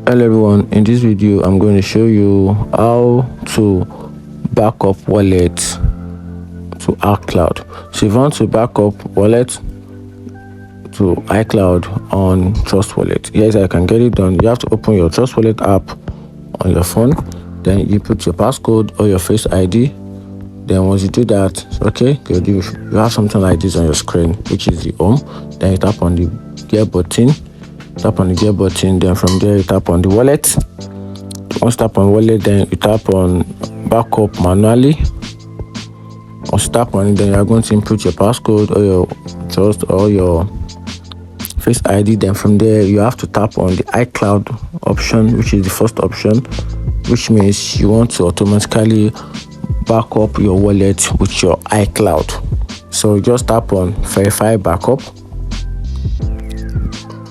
Hello everyone, in this video I'm going to show you how to back up wallet to iCloud. So if you want to back up wallet to iCloud on Trust Wallet, yes, I can get it done. You have to open your Trust Wallet app on your phone, then you put your passcode or your Face ID. Then once you do that, okay, good, you have something like this on your screen, which is the home. Then you tap on the gear button. Then from there you tap on the wallet. Once you tap on wallet, then you tap on backup manually. Once you tap on it, then you are going to input your passcode or your trust or your Face ID. Then from there you have to tap on the iCloud option, which is the first option, which means you want to automatically back up your wallet with your iCloud. So just tap on verify backup.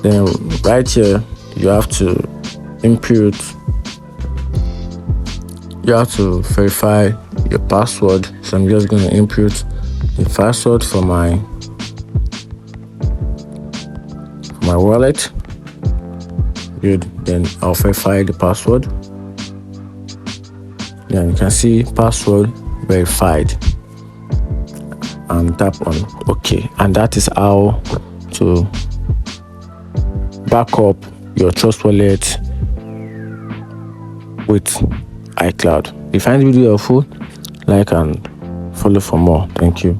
Then right here you have to input, you have to verify your password. So I'm just going to input the password for my wallet. Good. Then I'll verify the password. Then you can see password verified and tap on OK. And that is how to back up your Trust Wallet with iCloud. If you find the video helpful, like and follow for more. Thank you.